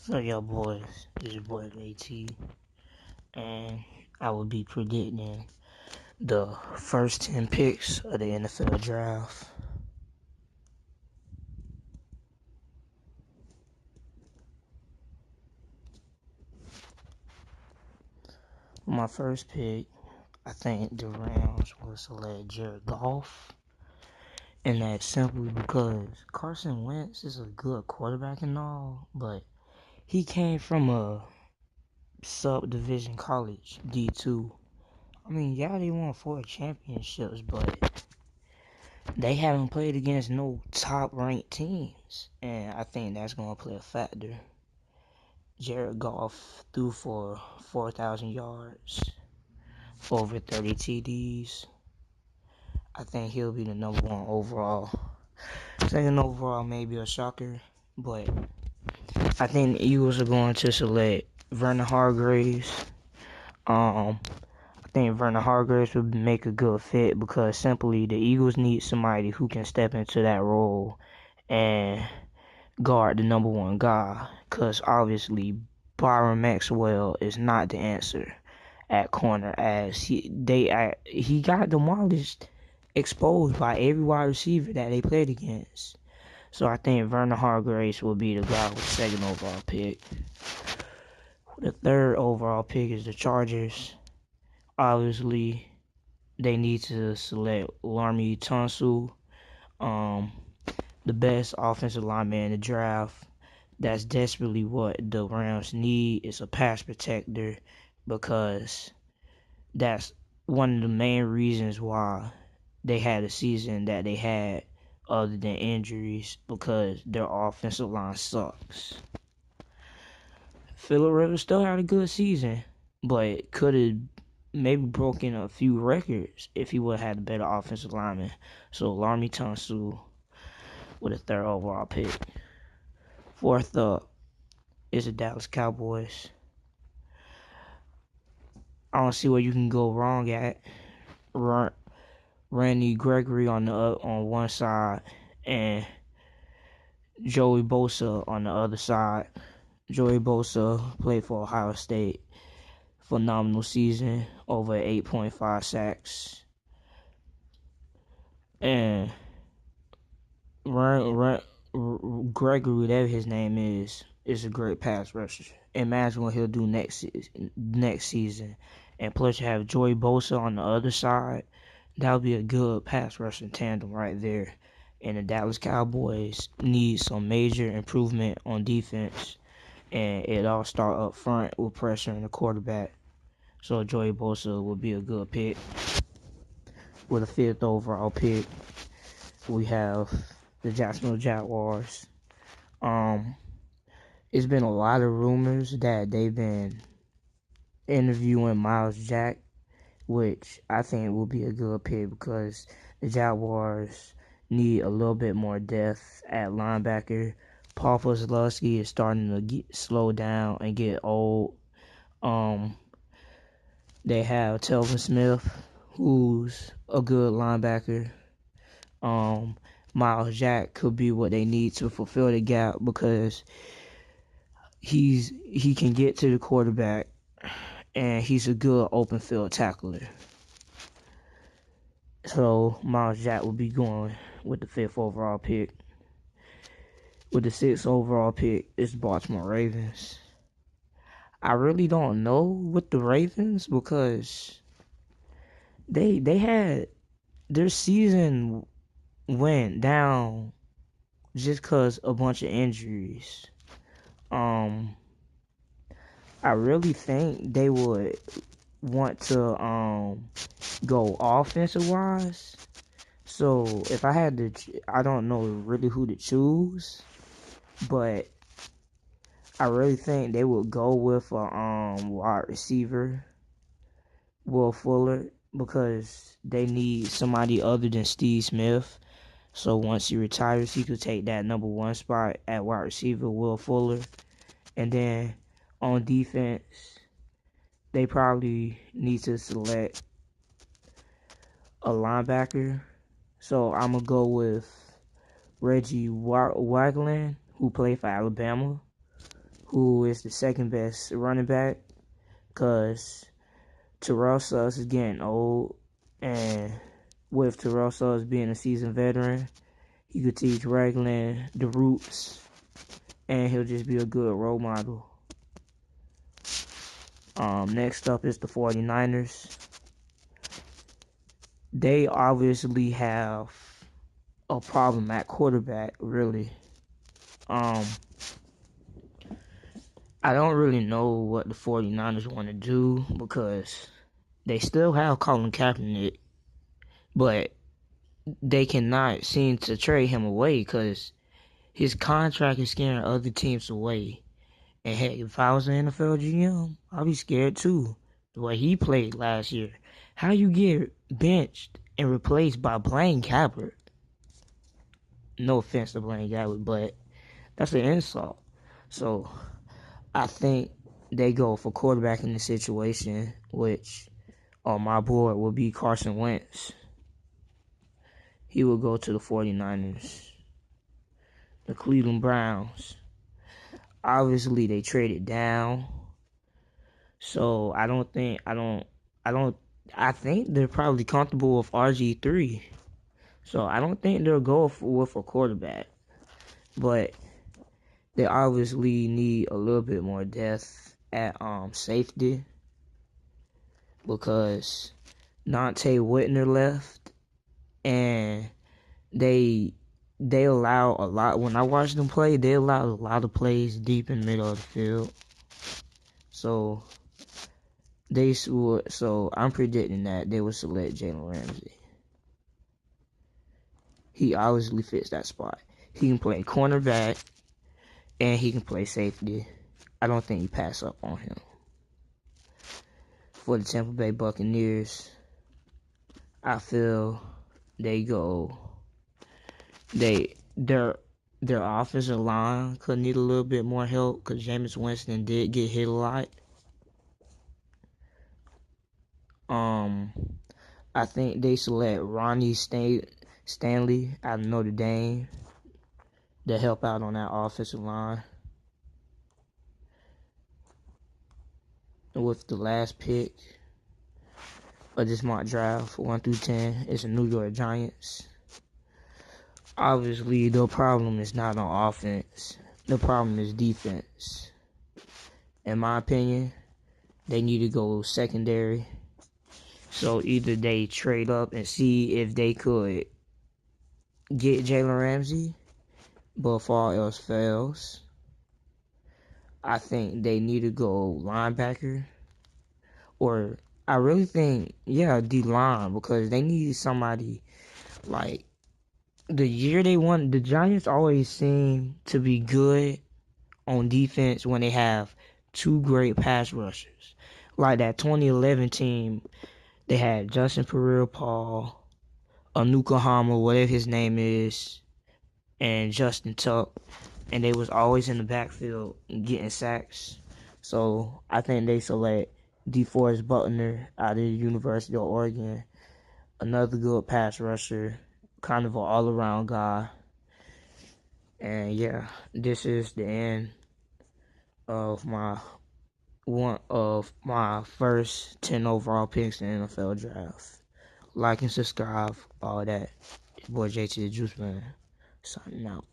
So y'all boys, this is your boy AT, and I will be predicting the first 10 picks of the NFL draft. My first pick, I think the Rams will select Jared Goff, and that's simply because Carson Wentz is a good quarterback and all, but he came from a sub-division college, D2. I mean, yeah, they won 4 championships, but they haven't played against no top ranked teams, and I think that's going to play a factor. Jared Goff threw for 4,000 yards, over 30 TDs. I think he'll be the number one overall. Second overall, maybe a shocker, but I think the Eagles are going to select Vernon Hargreaves. I think Vernon Hargreaves would make a good fit because simply the Eagles need somebody who can step into that role and guard the number one guy, because obviously Byron Maxwell is not the answer at corner, as he got demolished, exposed by every wide receiver that they played against. So I think Vernon Hargreaves will be the guy with the second overall pick. The third overall pick is the Chargers. Obviously, they need to select Laremy Tunsil, the best offensive lineman in the draft. That's desperately what the Rams need, is a pass protector, because that's one of the main reasons why they had the season that they had, other than injuries, because their offensive line sucks. Phillip Rivers still had a good season, but could have maybe broken a few records if he would have had a better offensive lineman. So Laremy Tunsil with a third overall pick. Fourth up is the Dallas Cowboys. I don't see where you can go wrong at. Randy Gregory on one side and Joey Bosa on the other side. Joey Bosa played for Ohio State. Phenomenal season, over 8.5 sacks. And Gregory, whatever his name is a great pass rusher. Imagine what he'll do next season. And plus you have Joey Bosa on the other side. That would be a good pass rushing tandem right there. And the Dallas Cowboys need some major improvement on defense. And it all start up front with pressuring the quarterback. So Joey Bosa will be a good pick. With a fifth overall pick, we have the Jacksonville Jaguars. It's been a lot of rumors that they've been interviewing Myles Jack, which I think will be a good pick because the Jaguars need a little bit more depth at linebacker. Paul Posluszky is starting to slow down and get old. They have Telvin Smith, who's a good linebacker. Myles Jack could be what they need to fulfill the gap because he can get to the quarterback and he's a good open field tackler. So Myles Jack will be going with the fifth overall pick. With the sixth overall pick is Baltimore Ravens. I really don't know with the Ravens because they had their season went down just because a bunch of injuries. I really think they would want to go offensive wise. So if I had to, I don't know really who to choose, but I really think they would go with a wide receiver, Will Fuller, because they need somebody other than Steve Smith. So once he retires, he could take that number one spot at wide receiver, Will Fuller. And then on defense, they probably need to select a linebacker. So I'm going to go with Reggie Wagland, who played for Alabama, who is the second best running back, because Terrell Suggs is getting old, and with Terrell Suggs being a seasoned veteran, he could teach Ragland the roots, and he'll just be a good role model. Next up is the 49ers. They obviously have a problem at quarterback, really. I don't really know what the 49ers want to do because they still have Colin Kaepernick, but they cannot seem to trade him away because his contract is scaring other teams away. And heck, if I was an NFL GM, I'd be scared too. The way he played last year. How you get benched and replaced by Blaine Gabbert? No offense to Blaine Gabbert, but that's an insult. So I think they go for quarterback in the situation, which on my board will be Carson Wentz. He will go to the 49ers. The Cleveland Browns. Obviously, they traded down. So I think they're probably comfortable with RG3. So I don't think they'll go with a quarterback. But they obviously need a little bit more depth at safety because Dante Whitner left, and they allow a lot. When I watch them play, they allow a lot of plays deep in the middle of the field. So I'm predicting that they will select Jalen Ramsey. He obviously fits that spot. He can play cornerback and he can play safety. I don't think you pass up on him. For the Tampa Bay Buccaneers, I feel their offensive line could need a little bit more help because Jameis Winston did get hit a lot. I think they select Ronnie Stanley out of Notre Dame to help out on that offensive line. With the last pick of this mock draft, 1 through 10, it's the New York Giants. Obviously, the problem is not on offense. The problem is defense. In my opinion, they need to go secondary. So either they trade up and see if they could get Jalen Ramsey, but if all else fails, I think they need to go linebacker. Or I really think, D-line, because they need somebody like the year they won. The Giants always seem to be good on defense when they have two great pass rushers. Like that 2011 team, they had Justin Pereira-Paul, Anuka Hama, whatever his name is, and Justin Tuck, and they was always in the backfield getting sacks. So I think they select DeForest Buckner out of the University of Oregon, another good pass rusher, kind of an all-around guy. And yeah, this is the end of my first 10 overall picks in the NFL draft. Like and subscribe, all that. Boy JT the Juice Man, signing out.